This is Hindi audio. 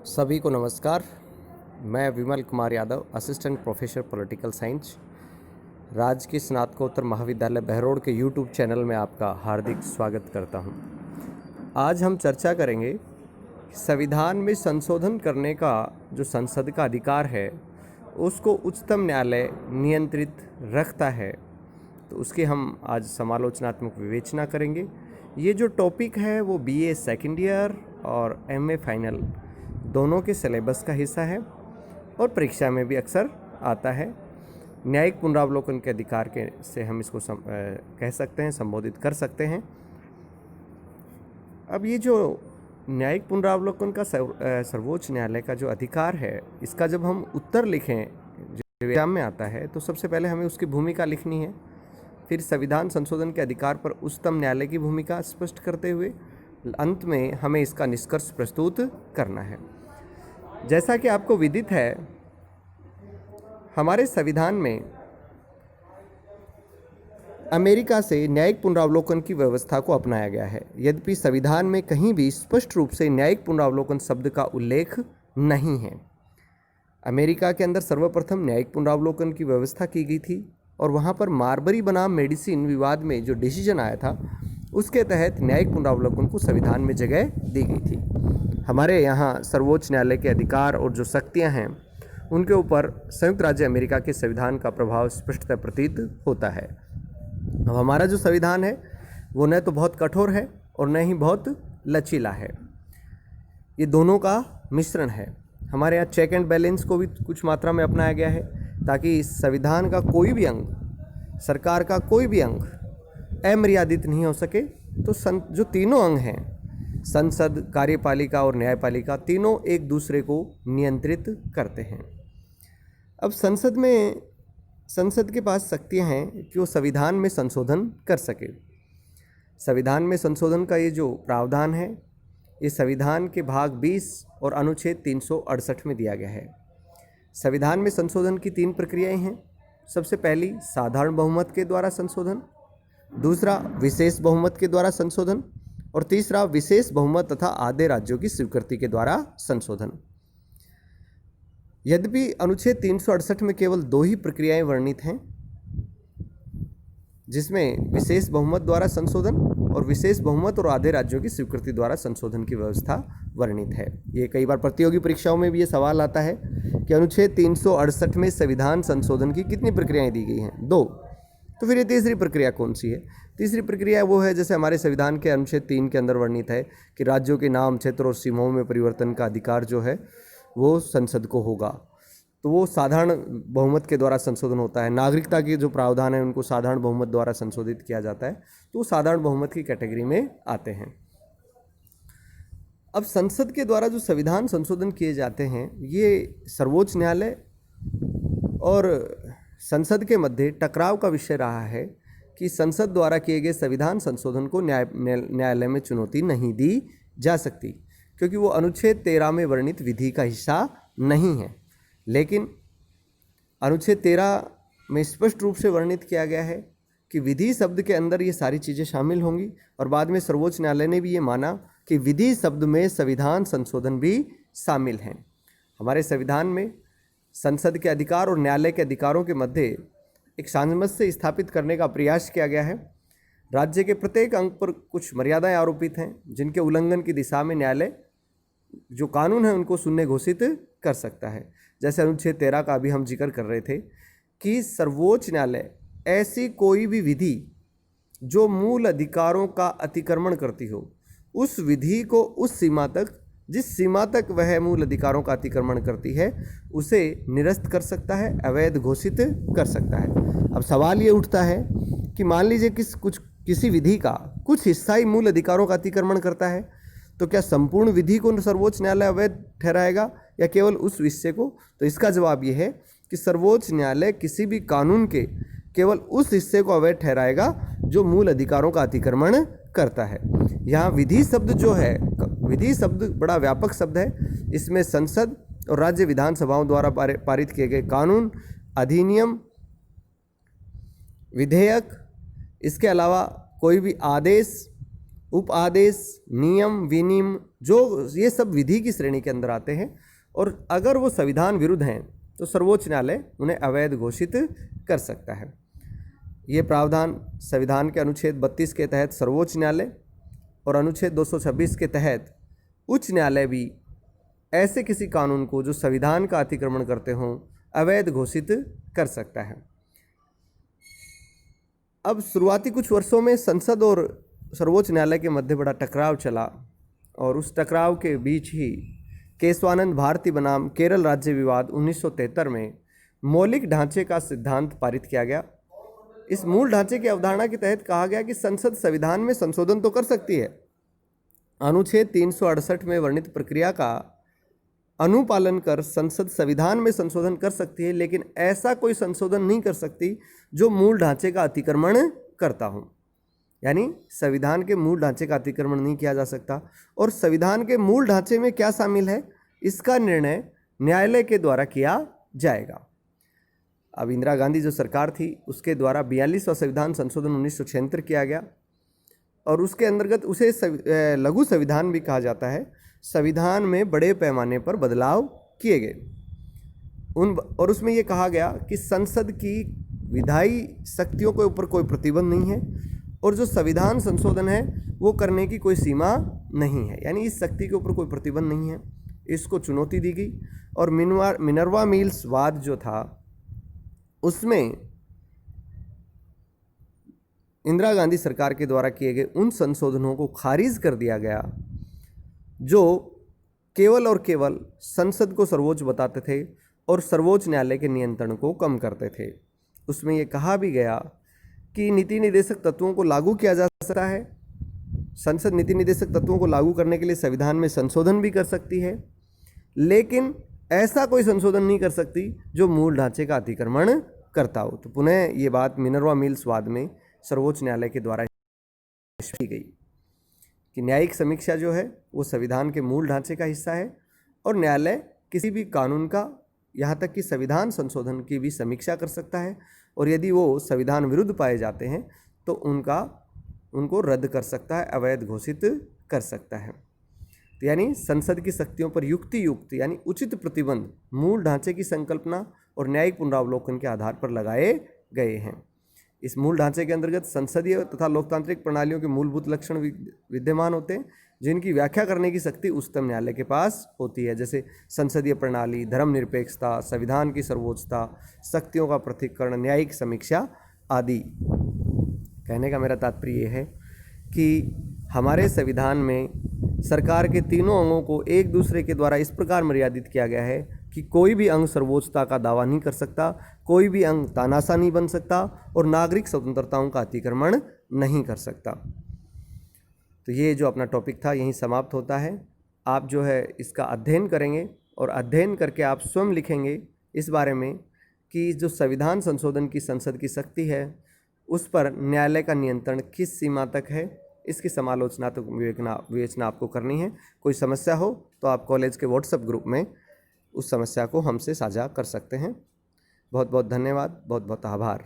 सभी को नमस्कार। मैं Vimal Kumar Yadav, assistant professor political science, राजकीय स्नातकोत्तर महाविद्यालय बहरोड के यूट्यूब चैनल में आपका हार्दिक स्वागत करता हूं। आज हम चर्चा करेंगे संविधान में संशोधन करने का जो संसद का अधिकार है उसको उच्चतम न्यायालय नियंत्रित रखता है, तो उसकी हम आज समालोचनात्मक विवेचना करेंगे। ये जो टॉपिक है वो बीए सेकेंड ईयर और एमए फाइनल दोनों के सिलेबस का हिस्सा है और परीक्षा में भी अक्सर आता है। न्यायिक पुनरावलोकन के अधिकार के से हम इसको कह सकते हैं, संबोधित कर सकते हैं। अब ये जो न्यायिक पुनरावलोकन का सर्वोच्च न्यायालय का जो अधिकार है, इसका जब हम उत्तर लिखें जो एग्जाम में आता है, तो सबसे पहले हमें उसकी भूमिका लिखनी है। फिर संविधान संशोधन के अधिकार पर उच्चतम न्यायालय की भूमिका स्पष्ट करते हुए अंत में हमें इसका निष्कर्ष प्रस्तुत करना है। जैसा कि आपको विदित है, हमारे संविधान में अमेरिका से न्यायिक पुनरावलोकन की व्यवस्था को अपनाया गया है। यद्यपि संविधान में कहीं भी स्पष्ट रूप से न्यायिक पुनरावलोकन शब्द का उल्लेख नहीं है। अमेरिका के अंदर सर्वप्रथम न्यायिक पुनरावलोकन की व्यवस्था की गई थी और वहाँ पर मार्बरी बनाम मेडिसिन विवाद में जो डिसीजन आया था, उसके तहत न्यायिक पुनरावलोकन को संविधान में जगह दी गई थी। हमारे यहाँ सर्वोच्च न्यायालय के अधिकार और जो शक्तियाँ हैं, उनके ऊपर संयुक्त राज्य अमेरिका के संविधान का प्रभाव स्पष्टतः प्रतीत होता है। अब हमारा जो संविधान है वो न तो बहुत कठोर है और न ही बहुत लचीला है, ये दोनों का मिश्रण है। हमारे यहाँ चेक एंड बैलेंस को भी कुछ मात्रा में अपनाया गया है, ताकि इस संविधान का कोई भी अंग, सरकार का कोई भी अंग अमर्यादित नहीं हो सके। तो जो तीनों अंग हैं, संसद, कार्यपालिका और न्यायपालिका, तीनों एक दूसरे को नियंत्रित करते हैं। अब संसद के पास शक्तियां हैं कि वो संविधान में संशोधन कर सके। संविधान में संशोधन का ये जो प्रावधान है, ये संविधान के भाग 20 और अनुच्छेद 368 में दिया गया है। संविधान में संशोधन की 3 प्रक्रियाएं हैं। सबसे पहली साधारण बहुमत के द्वारा संशोधन, दूसरा विशेष बहुमत के द्वारा संशोधन और तीसरा विशेष बहुमत तथा आधे राज्यों की स्वीकृति के द्वारा संशोधन। यद्यपि अनुच्छेद 368 में केवल 2 ही प्रक्रियाएं वर्णित हैं, जिसमें विशेष बहुमत द्वारा संशोधन और विशेष बहुमत और आधे राज्यों की स्वीकृति द्वारा संशोधन की व्यवस्था वर्णित है। ये कई बार प्रतियोगी परीक्षाओं में भी ये सवाल आता है कि अनुच्छेद 368 में संविधान संशोधन की कितनी प्रक्रियाएं दी गई हैं? 2। तो फिर ये तीसरी प्रक्रिया कौन सी है? तीसरी प्रक्रिया वो है, जैसे हमारे संविधान के अनुच्छेद 3 के अंदर वर्णित है कि राज्यों के नाम, क्षेत्र और सीमाओं में परिवर्तन का अधिकार जो है वो संसद को होगा। तो वो साधारण बहुमत के द्वारा संशोधन होता है। नागरिकता के जो प्रावधान है उनको साधारण बहुमत द्वारा संशोधित किया जाता है, तो वो साधारण बहुमत की कैटेगरी में आते हैं। अब संसद के द्वारा जो संविधान संशोधन किए जाते हैं, ये सर्वोच्च न्यायालय और संसद के मध्य टकराव का विषय रहा है कि संसद द्वारा किए गए संविधान संशोधन को न्यायालय में चुनौती नहीं दी जा सकती, क्योंकि वो अनुच्छेद 13 में वर्णित विधि का हिस्सा नहीं है। लेकिन अनुच्छेद 13 में स्पष्ट रूप से वर्णित किया गया है कि विधि शब्द के अंदर ये सारी चीज़ें शामिल होंगी, और बाद में सर्वोच्च न्यायालय ने भी ये माना कि विधि शब्द में संविधान संशोधन भी शामिल हैं। हमारे संविधान में संसद के अधिकार और न्यायालय के अधिकारों के मध्य एक सामंजस्य स्थापित करने का प्रयास किया गया है। राज्य के प्रत्येक अंग पर कुछ मर्यादाएं आरोपित हैं, जिनके उल्लंघन की दिशा में न्यायालय जो कानून है उनको शून्य घोषित कर सकता है। जैसे अनुच्छेद 13 का अभी हम जिक्र कर रहे थे कि सर्वोच्च न्यायालय ऐसी कोई भी विधि जो मूल अधिकारों का अतिक्रमण करती हो, उस विधि को उस सीमा तक, जिस सीमा तक वह मूल अधिकारों का अतिक्रमण करती है, उसे निरस्त कर सकता है, अवैध घोषित कर सकता है। अब सवाल ये उठता है कि मान लीजिए किसी विधि का कुछ हिस्सा ही मूल अधिकारों का अतिक्रमण करता है, तो क्या संपूर्ण विधि को सर्वोच्च न्यायालय अवैध ठहराएगा या केवल उस हिस्से को? तो इसका जवाब ये है कि सर्वोच्च न्यायालय किसी भी कानून के केवल उस हिस्से को अवैध ठहराएगा जो मूल अधिकारों का अतिक्रमण करता है। यहाँ विधि शब्द जो है, विधि शब्द बड़ा व्यापक शब्द है। इसमें संसद और राज्य विधानसभाओं द्वारा पारित किए गए कानून, अधिनियम, विधेयक, इसके अलावा कोई भी आदेश, उप आदेश, नियम, विनियम, जो ये सब विधि की श्रेणी के अंदर आते हैं, और अगर वो संविधान विरुद्ध हैं तो सर्वोच्च न्यायालय उन्हें अवैध घोषित कर सकता है। ये प्रावधान संविधान के अनुच्छेद 32 के तहत सर्वोच्च न्यायालय और अनुच्छेद 226 के तहत उच्च न्यायालय भी ऐसे किसी कानून को जो संविधान का अतिक्रमण करते हों अवैध घोषित कर सकता है। अब शुरुआती कुछ वर्षों में संसद और सर्वोच्च न्यायालय के मध्य बड़ा टकराव चला, और उस टकराव के बीच ही केशवानंद भारती बनाम केरल राज्य विवाद 1973 में मौलिक ढांचे का सिद्धांत पारित किया गया। इस मूल ढांचे की अवधारणा के तहत कहा गया कि संसद संविधान में संशोधन तो कर सकती है, अनुच्छेद 368 में वर्णित प्रक्रिया का अनुपालन कर संसद संविधान में संशोधन कर सकती है, लेकिन ऐसा कोई संशोधन नहीं कर सकती जो मूल ढांचे का अतिक्रमण करता हो। यानी संविधान के मूल ढांचे का अतिक्रमण नहीं किया जा सकता, और संविधान के मूल ढांचे में क्या शामिल है इसका निर्णय न्यायालय के द्वारा किया जाएगा। अब इंदिरा गांधी जो सरकार थी उसके द्वारा 42वां संविधान संशोधन 1976 किया गया, और उसके अंतर्गत उसे लघु संविधान भी कहा जाता है। संविधान में बड़े पैमाने पर बदलाव किए गए और उसमें ये कहा गया कि संसद की विधायी शक्तियों के ऊपर कोई प्रतिबंध नहीं है, और जो संविधान संशोधन है वो करने की कोई सीमा नहीं है, यानी इस शक्ति के ऊपर कोई प्रतिबंध नहीं है। इसको चुनौती दी गई, और मिनर्वा मिल्स वाद जो था उसमें इंदिरा गांधी सरकार के द्वारा किए गए उन संशोधनों को खारिज कर दिया गया जो केवल और केवल संसद को सर्वोच्च बताते थे और सर्वोच्च न्यायालय के नियंत्रण को कम करते थे। उसमें यह कहा भी गया कि नीति निर्देशक तत्वों को लागू किया जा सकता है, संसद नीति निर्देशक तत्वों को लागू करने के लिए संविधान में संशोधन भी कर सकती है, लेकिन ऐसा कोई संशोधन नहीं कर सकती जो मूल ढांचे का अतिक्रमण करता हो। तो पुनः ये बात मिनर्वा मिल्स वाद में सर्वोच्च न्यायालय के द्वारा की गई कि न्यायिक समीक्षा जो है वो संविधान के मूल ढांचे का हिस्सा है, और न्यायालय किसी भी कानून का, यहाँ तक कि संविधान संशोधन की भी समीक्षा कर सकता है, और यदि वो संविधान विरुद्ध पाए जाते हैं तो उनको रद्द कर सकता है, अवैध घोषित कर सकता है। तो यानी संसद की शक्तियों पर युक्त यानी उचित प्रतिबंध मूल ढांचे की संकल्पना और न्यायिक पुनरावलोकन के आधार पर लगाए गए हैं। इस मूल ढांचे के अंतर्गत संसदीय तथा लोकतांत्रिक प्रणालियों के मूलभूत लक्षण विद्यमान होते हैं, जिनकी व्याख्या करने की शक्ति उच्चतम न्यायालय के पास होती है, जैसे संसदीय प्रणाली, धर्मनिरपेक्षता, संविधान की सर्वोच्चता, शक्तियों का पृथक्करण, न्यायिक समीक्षा आदि। कहने का मेरा तात्पर्य यह है कि हमारे संविधान में सरकार के तीनों अंगों को एक दूसरे के द्वारा इस प्रकार मर्यादित किया गया है कि कोई भी अंग सर्वोच्चता का दावा नहीं कर सकता, कोई भी अंग तानाशाह नहीं बन सकता, और नागरिक स्वतंत्रताओं का अतिक्रमण नहीं कर सकता। तो ये जो अपना टॉपिक था यहीं समाप्त होता है। आप जो है इसका अध्ययन करेंगे, और अध्ययन करके आप स्वयं लिखेंगे इस बारे में कि जो संविधान संशोधन की संसद की शक्ति है उस पर न्यायालय का नियंत्रण किस सीमा तक है, इसकी समालोचनात्मक विवेचना आपको करनी है। कोई समस्या हो तो आप कॉलेज के व्हाट्सएप ग्रुप में उस समस्या को हमसे साझा कर सकते हैं। बहुत बहुत धन्यवाद, बहुत बहुत आभार।